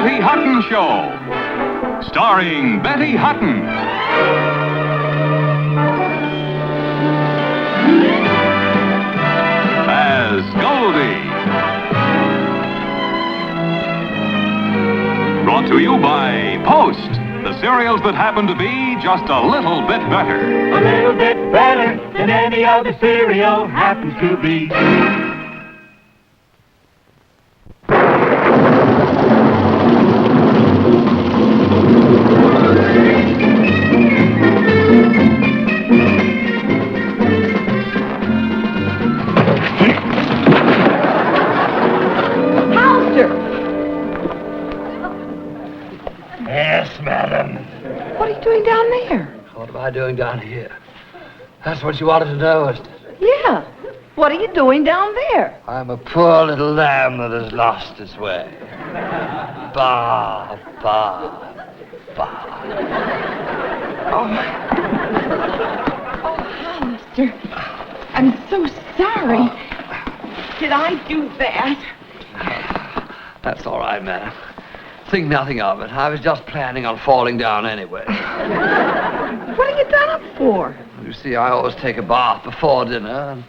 Betty Hutton Show, starring Betty Hutton. As Goldie. Brought to you by Post, the cereals that happen to be just a little bit better. A little bit better than any other cereal happens to be. What am I doing down here? That's what you wanted to know, isn't it? Yeah. What are you doing down there? I'm a poor little lamb that has lost its way. Ba, ba, ba. Oh, Hollister. I'm so sorry. Did I do that? That's all right, madam. Think nothing of it. I was just planning on falling down anyway. What are you done up for? You see, I always take a bath before dinner, and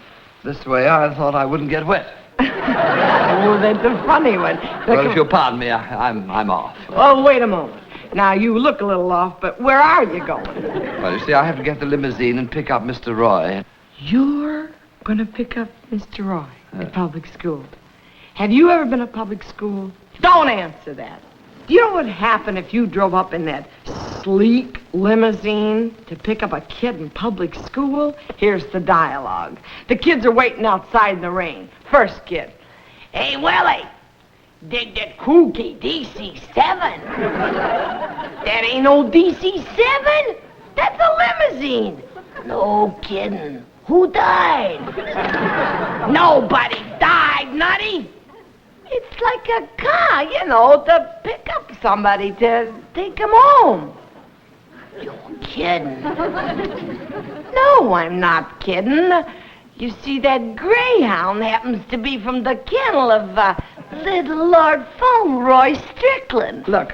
this way I thought I wouldn't get wet. Oh, that's a funny one. Well, if you'll pardon me, I'm off. Oh, wait a moment. Now, you look a little off, but where are you going? Well, you see, I have to get the limousine and pick up Mr. Roy. You're going to pick up Mr. Roy at public school. Have you ever been at public school? Don't answer that. Do you know what happened if you drove up in that sleek limousine to pick up a kid in public school? Here's the dialogue. The kids are waiting outside in the rain. First kid. Hey, Willie, dig that kooky DC-7. That ain't no DC-7. That's a limousine. No kidding. Who died? Nobody died, Nutty. It's like a car, you know, to pick up somebody, to take them home. You're kidding. No, I'm not kidding. You see, that greyhound happens to be from the kennel of little Lord Fauntleroy Strickland. Look,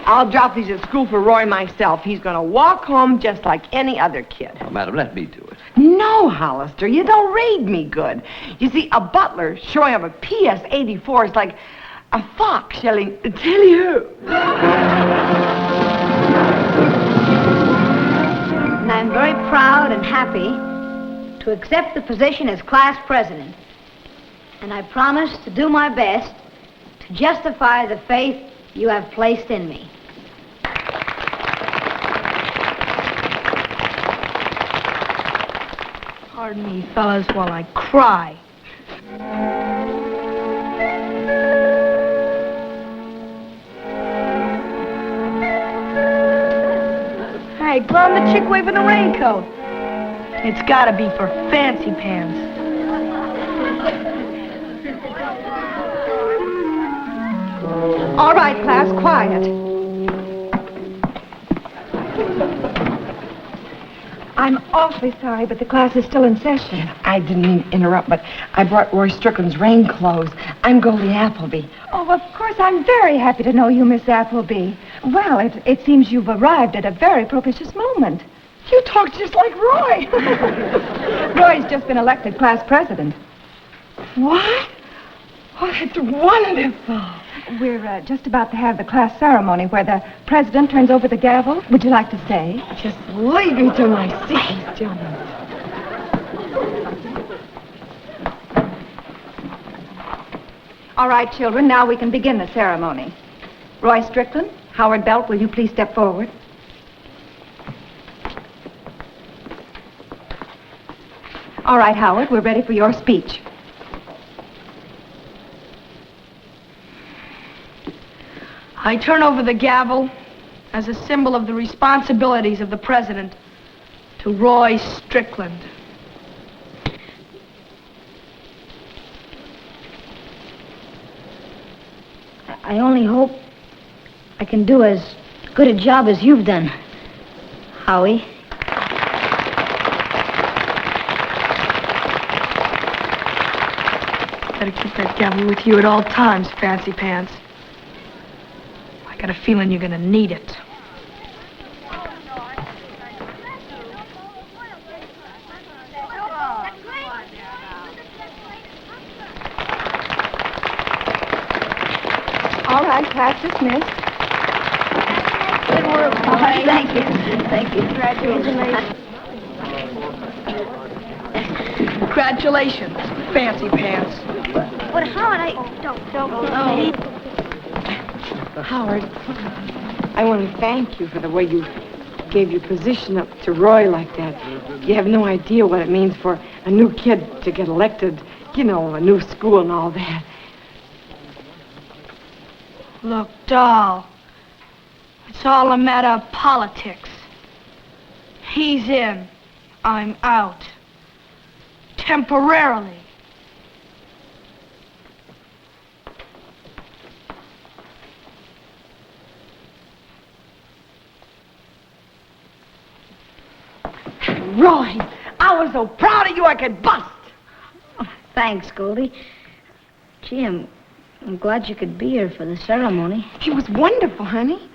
I'll drop these at school for Roy myself. He's going to walk home just like any other kid. Oh, madam, let me do it. No, Hollister, you don't read me good. You see, a butler showing up a PS-84 is like a fox yelling, "Tell you." And I'm very proud and happy to accept the position as class president. And I promise to do my best to justify the faith you have placed in me. Pardon me, fellas, while I cry. Hey, glum the chick waving the raincoat. It's gotta be for fancy pants. All right, class, quiet. I'm awfully sorry, but the class is still in session. I didn't mean to interrupt, but I brought Roy Strickland's rain clothes. I'm Goldie Appleby. Oh, of course, I'm very happy to know you, Miss Appleby. Well, it seems you've arrived at a very propitious moment. You talk just like Roy. Roy's just been elected class president. What? Oh, that's wonderful. We're just about to have the class ceremony where the president turns over the gavel. Would you like to stay? Just lead me to my seat, gentlemen. All right, children, now we can begin the ceremony. Roy Strickland, Howard Belt, will you please step forward? All right, Howard, we're ready for your speech. I turn over the gavel as a symbol of the responsibilities of the president to Roy Strickland. I only hope I can do as good a job as you've done, Howie. Better keep that gavel with you at all times, Fancy Pants. I got a feeling you're gonna need it. All right, class dismissed. Good work, Howie. Thank you. Thank you. Congratulations, Fancy Pants. But Howard, don't. Howard, I want to thank you for the way you gave your position up to Roy like that. You have no idea what it means for a new kid to get elected, you know, a new school and all that. Look, doll, it's all a matter of politics. He's in, I'm out. Temporarily. Roy, I was so proud of you I could bust. Oh, thanks, Goldie. Gee, I'm glad you could be here for the ceremony. It was wonderful, honey.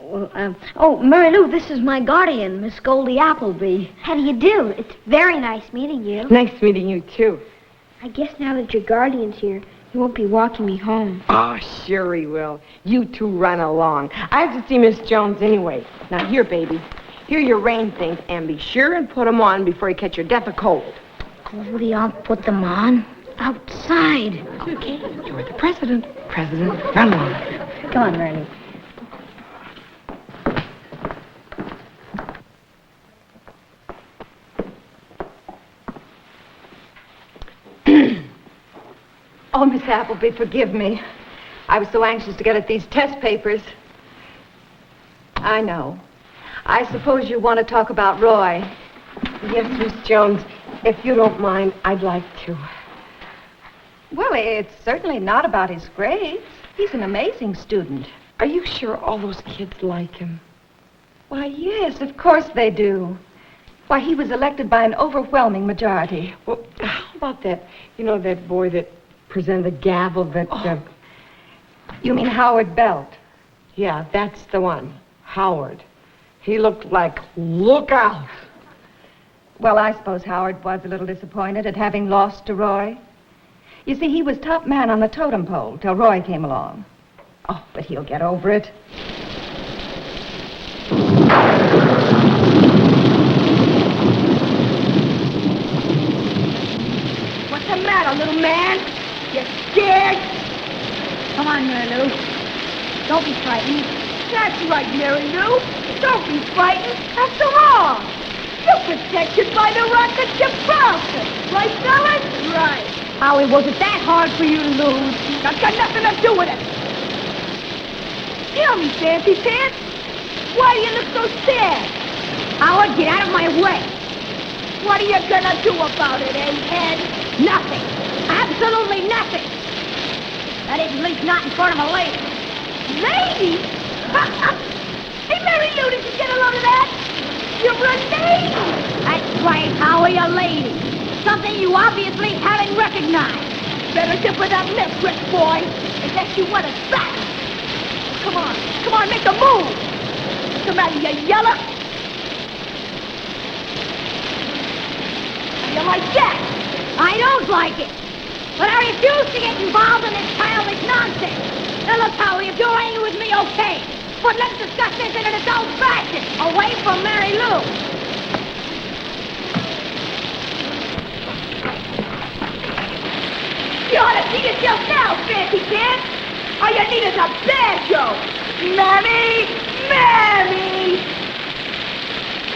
Well, Mary Lou, this is my guardian, Miss Goldie Appleby. How do you do? It's very nice meeting you. Nice meeting you, too. I guess now that your guardian's here, he won't be walking me home. Oh, sure he will. You two run along. I have to see Miss Jones anyway. Now, here, baby. Here are your rain things, and be sure and put them on before you catch your death of cold. Goldie, I'll put them on outside. Okay. You're the president. President, run along. Come on, Mary Lou. Oh, Miss Appleby, forgive me. I was so anxious to get at these test papers. I know. I suppose you want to talk about Roy. Yes, Miss Jones. If you don't mind, I'd like to. Well, it's certainly not about his grades. He's an amazing student. Are you sure all those kids like him? Why, yes, of course they do. Why, he was elected by an overwhelming majority. Well, how about that, you know, that boy that presented the gavel that... You mean Howard Belt? Yeah, that's the one. Howard. He looked like, look out. Well, I suppose Howard was a little disappointed at having lost to Roy. You see, he was top man on the totem pole till Roy came along. Oh, but he'll get over it. What's the matter, little man? You scared? Come on, Mary Lou. Don't be frightened. That's right, Mary Lou. Don't be frightened. After all, you're protected by the Rock of Gibraltar. Right, fellas? Right. Howie, was it that hard for you to lose? That's got nothing to do with it. Tell me, Fancy Pants, why do you look so sad? Howard, get out of my way. What are you gonna do about it, Ed? Nothing. Absolutely nothing. That is, at least not in front of a lady. Lady? Hey, Mary Lou, did you get a load of that? You're a lady. That's right, Howie, a lady. Something you obviously haven't recognized. Better get with that lip, Rick boy, unless you want to stop. Come on, make a move. What's the matter, you yeller? How do you like that? I don't like it. But I refuse to get involved in this childish nonsense. Now look, Howie, if you're angry with me, okay. But let's discuss this in an adult fashion, away from Mary Lou. You ought to see yourself now, Fancy Pants. All you need is a banjo. Mammy!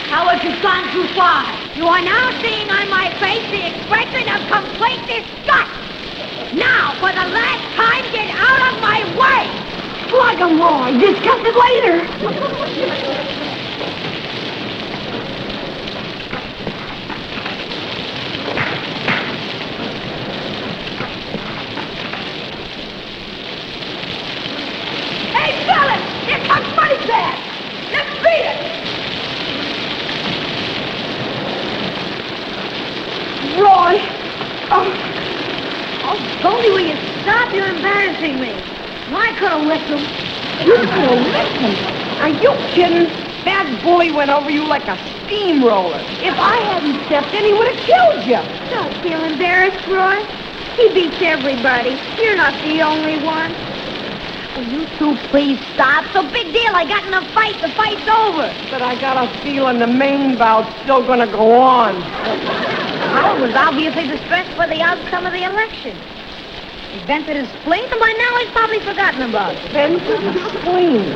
Howard, you've gone too far. You are now seeing on my face the expression of complete disgust. Now, for the last time, get out of my way! Plug 'em, Roy. Discuss it later. Goldie, will you stop? You're embarrassing me. I could have whipped him. You could have whipped him? Are you kidding? That bully went over you like a steamroller. If I hadn't stepped in, he would have killed you. Don't feel embarrassed, Roy. He beats everybody. You're not the only one. Will you two please stop? It's a big deal. I got in a fight. The fight's over. But I got a feeling the main bout's still going to go on. Howard was obviously distressed by the outcome of the election. He vented his spleen, and by now he's probably forgotten about it. Vented his spleen?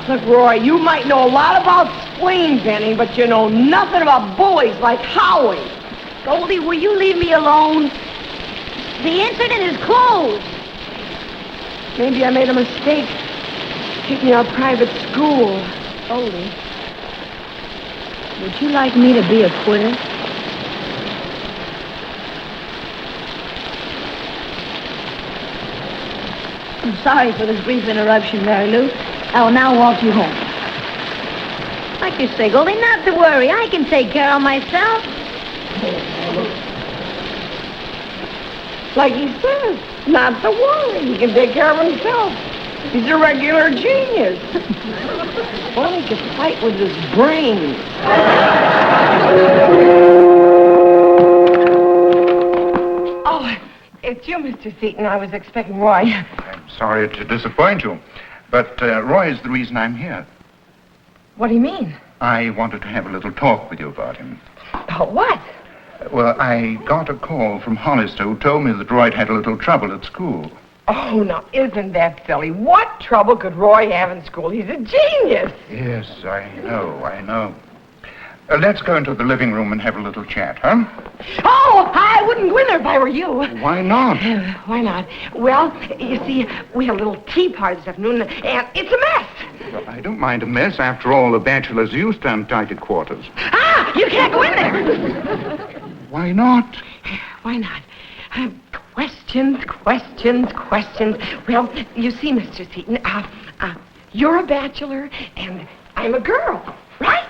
Look, Roy, you might know a lot about spleen venting, but you know nothing about bullies like Howie. Goldie, will you leave me alone? The incident is closed. Maybe I made a mistake taking our private school. Goldie, would you like me to be a quitter? I'm sorry for this brief interruption, Mary Lou. I will now walk you home. Like you say, Goldie, not to worry. I can take care of myself. Like he says, not to worry. He can take care of himself. He's a regular genius. Only he can fight with his brains. Oh, it's you, Mr. Seaton. I was expecting Roy. I'm sorry to disappoint you, but Roy is the reason I'm here. What do you mean? I wanted to have a little talk with you about him. About what? Well, I got a call from Hollister who told me that Roy had a little trouble at school. Oh, now, isn't that silly? What trouble could Roy have in school? He's a genius. Yes, I know. Let's go into the living room and have a little chat, huh? Oh, I wouldn't go in there if I were you. Why not? Why not? Well, you see, we had a little tea party this afternoon, and it's a mess. Well, I don't mind a mess. After all, the bachelors used to have tight quarters. Ah, you can't go in there. Why not? Why not? Questions. Well, you see, Mr. Seaton, you're a bachelor, and I'm a girl, right?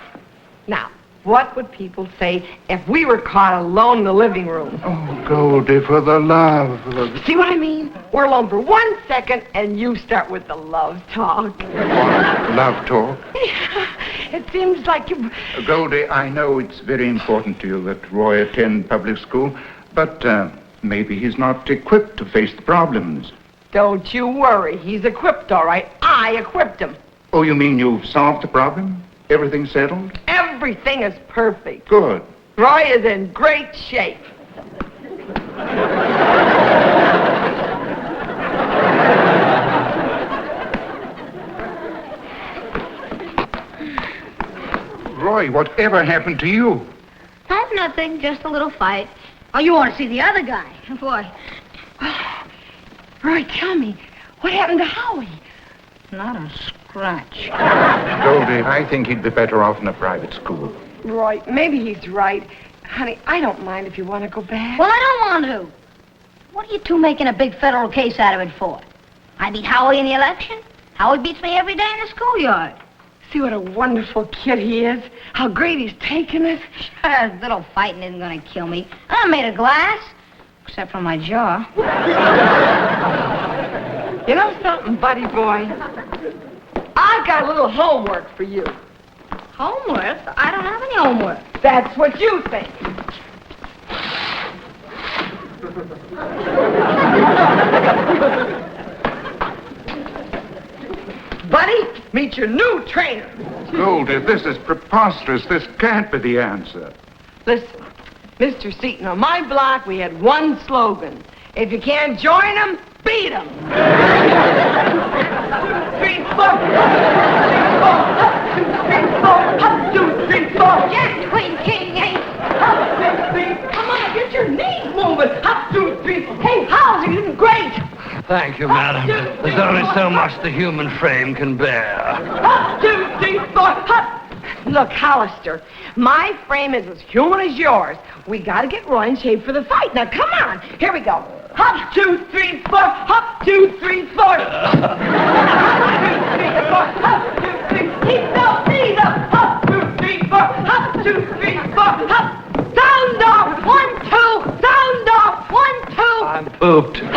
Now, what would people say if we were caught alone in the living room? Oh, Goldie, for the love of... See what I mean? We're alone for 1 second, and you start with the love talk. Love talk? It seems like you... Goldie, I know it's very important to you that Roy attend public school, but maybe he's not equipped to face the problems. Don't you worry. He's equipped, all right. I equipped him. Oh, you mean you've solved the problem? Everything settled? Everything is perfect. Good. Roy is in great shape. Roy, whatever happened to you? Oh, nothing. Just a little fight. Oh, you want to see the other guy? Boy. Roy, tell me, what happened to Howie? Not a scratch. Goldie, I think he'd be better off in a private school. Roy, maybe he's right. Honey, I don't mind if you want to go back. Well, I don't want to. What are you two making a big federal case out of it for? I beat Howie in the election. Howie beats me every day in the schoolyard. See what a wonderful kid he is. How great he's taken it. Sure, little fighting isn't going to kill me. I'm made of glass, except for my jaw. You know something, buddy boy? I've got a little homework for you. Homework? I don't have any homework. That's what you think. Buddy, meet your new trainer. Goldie, this is preposterous. This can't be the answer. Listen, Mr. Seaton, on my block, we had one slogan. If you can't join them, beat them. 1, 2, 3, 4. 1, 2, 3, 4. Jack, Queen, King, Ace. 1, 2, 3. Come on, get your knees moving. 1, 2, 3. Hey, Howes, you're doing great. Thank you, madam. There's only so much the human frame can bear. 1, 2, 3, 4. Look, Hollister, my frame is as human as yours. We got to get Roy in shape for the fight. Now, come on. Here we go. 1, 2, 3, 4. 1, 2, 3, 4. 1, 2, 3, 4. 1, 2, 3. Knees up, knees up. 1, 2, 3, 4. 1, 2, 3, 4. Sound off. 1, 2. Sound off. 1, 2. I'm pooped. Here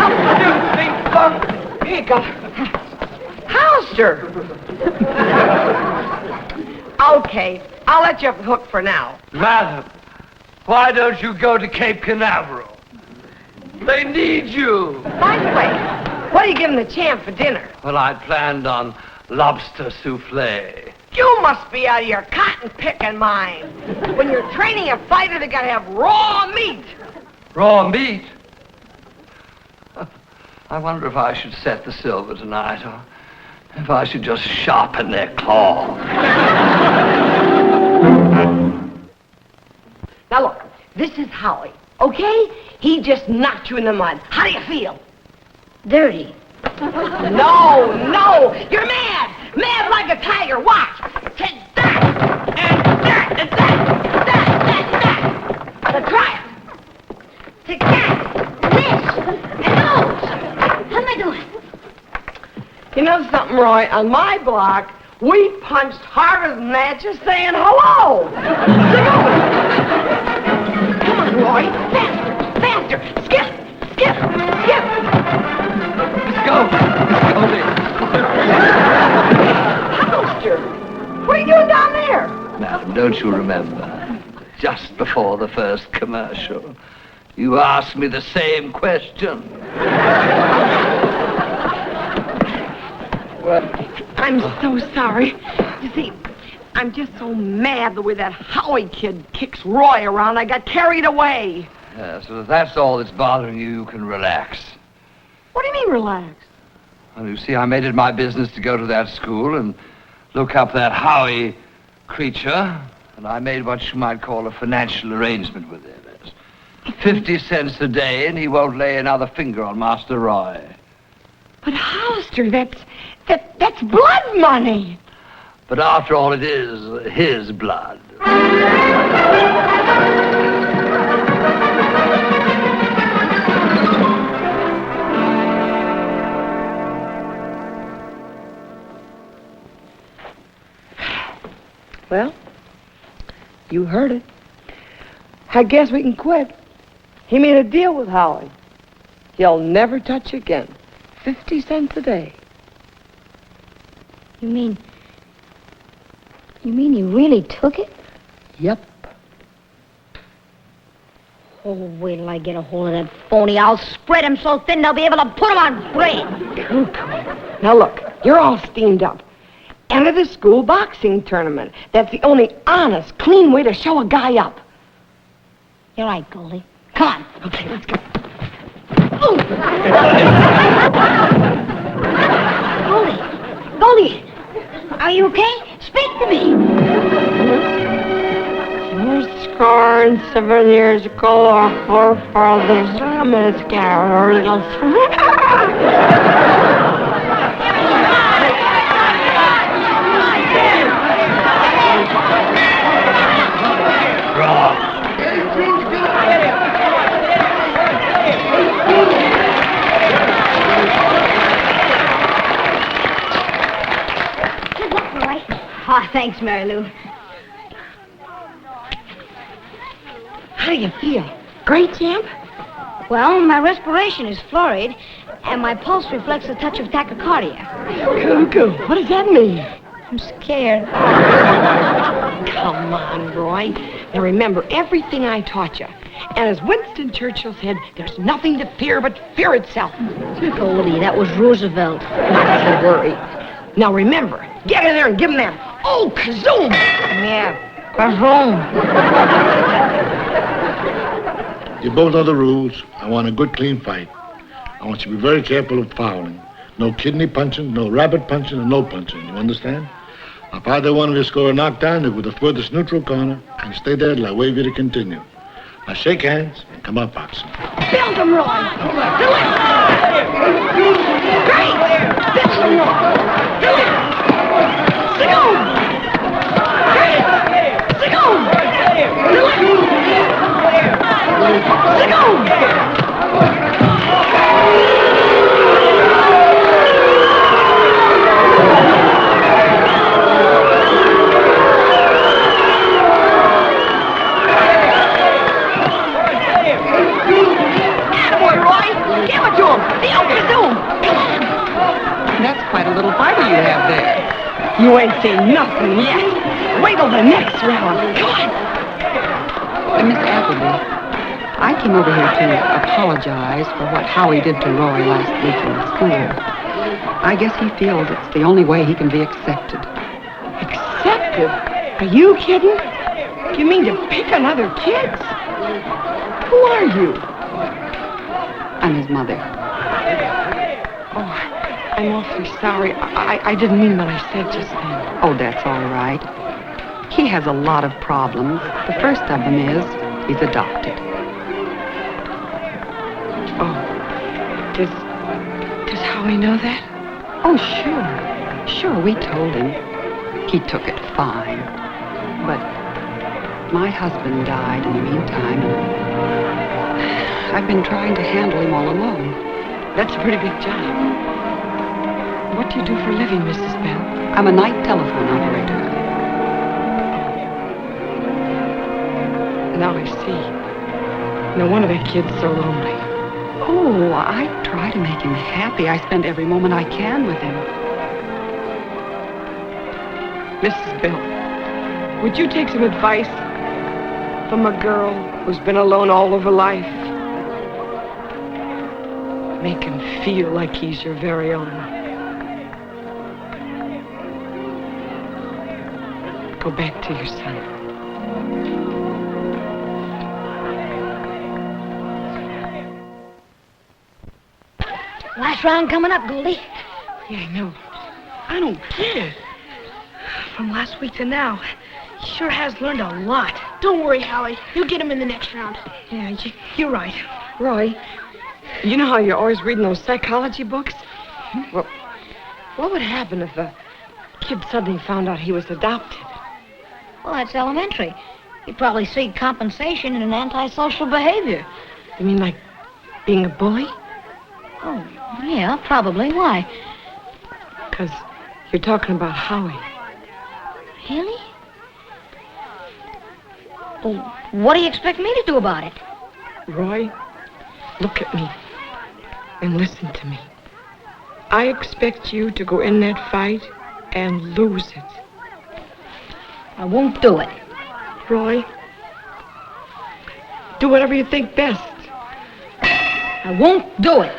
you go. Hollister. Okay, I'll let you off the hook for now. Madam, why don't you go to Cape Canaveral? They need you. By the way, what are you giving the champ for dinner? Well, I planned on lobster souffle. You must be out of your cotton-picking mind. When you're training a fighter, they gotta have raw meat. Raw meat? I wonder if I should set the silver tonight, or if I should just sharpen their claw. Now look, this is Howie, okay? He just knocked you in the mud. How do you feel? Dirty. No, you're mad. Mad like a tiger. Watch. Take that, and that, and that, that. Now try it. Take that, this, and those. How am I doing? You know something, Roy? On my block, we punched harder than that just saying hello. Come on, Roy. Faster. Skip. Let's go. Hollister, what are you doing down there? Madam, don't you remember? Just before the first commercial, you asked me the same question. I'm so sorry. You see, I'm just so mad the way that Howie kid kicks Roy around. I got carried away. Yes, well, if that's all that's bothering you, you can relax. What do you mean, relax? Well, you see, I made it my business to go to that school and look up that Howie creature, and I made what you might call a financial arrangement with him. It's 50 cents a day, and he won't lay another finger on Master Roy. But Hollister, that's blood money. But after all, it is his blood. Well, you heard it. I guess we can quit. He made a deal with Howie. He'll never touch again. 50 cents a day. You mean he really took it? Yep. Oh, wait till I get a hold of that phony. I'll spread him so thin they'll be able to put him on bread. Now look, you're all steamed up. Enter the school boxing tournament. That's the only honest, clean way to show a guy up. You're right, Goldie. Come on. Okay, let's go. Goldie, are you okay? Speak to me. 7 years ago, our forefathers miscarried. Good luck, Roy. Oh, thanks, Mary Lou. How do you feel? Great, champ? Well, my respiration is flurried, and my pulse reflects a touch of tachycardia. Cuckoo, what does that mean? I'm scared. Come on, Roy. Now remember everything I taught you. And as Winston Churchill said, there's nothing to fear but fear itself. Goldie, that was Roosevelt. Not to worry. Now remember, get in there and give him that. Oh, kazoom! Yeah, kazoom. You both know the rules. I want a good, clean fight. I want you to be very careful of fouling. No kidney punching, no rabbit punching, and no punching. You understand? If either one of you score a knockdown, they go to the furthest neutral corner and stay there till I wave you to continue. Now shake hands and come out boxing. Build him, Roy! Do it! Great! Build him, Roy! Do it! Sigoon! Great! Sigoon! Do it! Sigoon! Attaboy, Roy! Give it The Oklahoma! Come on! That's quite a little fighter you have there. You ain't seen nothing yet. Wait till the next round. Come on. Miss Appleby, I came over here to apologize for what Howie did to Roy last week in school. I guess he feels it's the only way he can be accepted. Accepted? Are you kidding? You mean to pick on other kids? Who are you? I'm his mother. Oh, I'm awfully sorry. I didn't mean what I said just then. Oh, that's all right. He has a lot of problems. The first of them is he's adopted. Oh, does Howie know that? Oh, sure. Sure, we told him. He took it fine. But my husband died in the meantime. I've been trying to handle him all alone. That's a pretty big job. What do you do for a living, Mrs. Bell? I'm a night telephone operator. Now I see. No wonder that kid's so lonely. Oh, I try to make him happy. I spend every moment I can with him. Mrs. Bell, would you take some advice from a girl who's been alone all of her life? Make him feel like he's your very own. Go back to your son. Last round coming up, Goldie. Yeah, I know. I don't get it. From last week to now, he sure has learned a lot. Don't worry, Howie. You'll get him in the next round. Yeah, You're right. Roy, you know how you're always reading those psychology books? Well, what would happen if a kid suddenly found out he was adopted? Well, that's elementary. He'd probably seek compensation in an antisocial behavior. You mean like being a bully? Oh, yeah, probably. Why? Because you're talking about Howie. Really? Well, what do you expect me to do about it? Roy, look at me and listen to me. I expect you to go in that fight and lose it. I won't do it. Roy, do whatever you think best. I won't do it.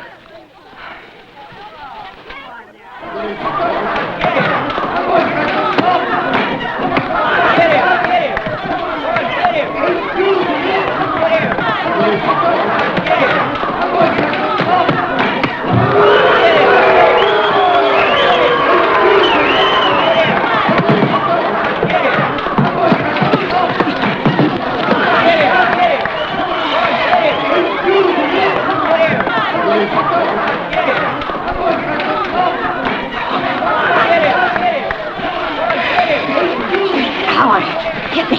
Hit me.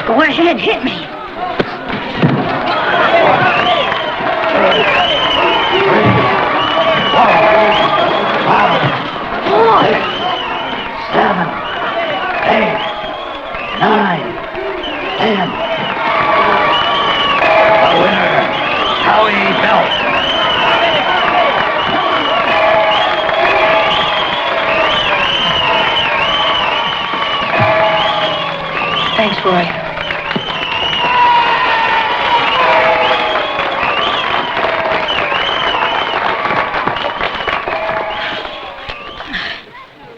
Go ahead, hit me. 7, 8, 9, 10. The winner, Howie Belt. Thanks, Roy.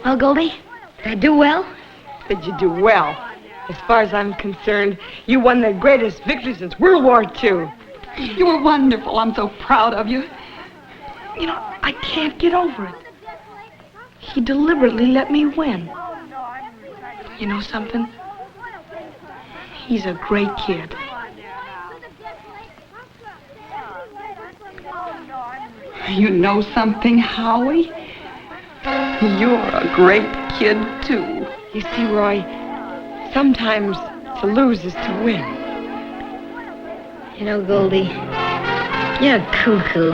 Well, Goldie, did I do well? Did you do well? As far as I'm concerned, you won the greatest victory since World War II. You were wonderful. I'm so proud of you. You know, I can't get over it. He deliberately let me win. You know something? He's a great kid. You know something, Howie? You're a great kid, too. You see, Roy, sometimes to lose is to win. You know, Goldie, you're cuckoo.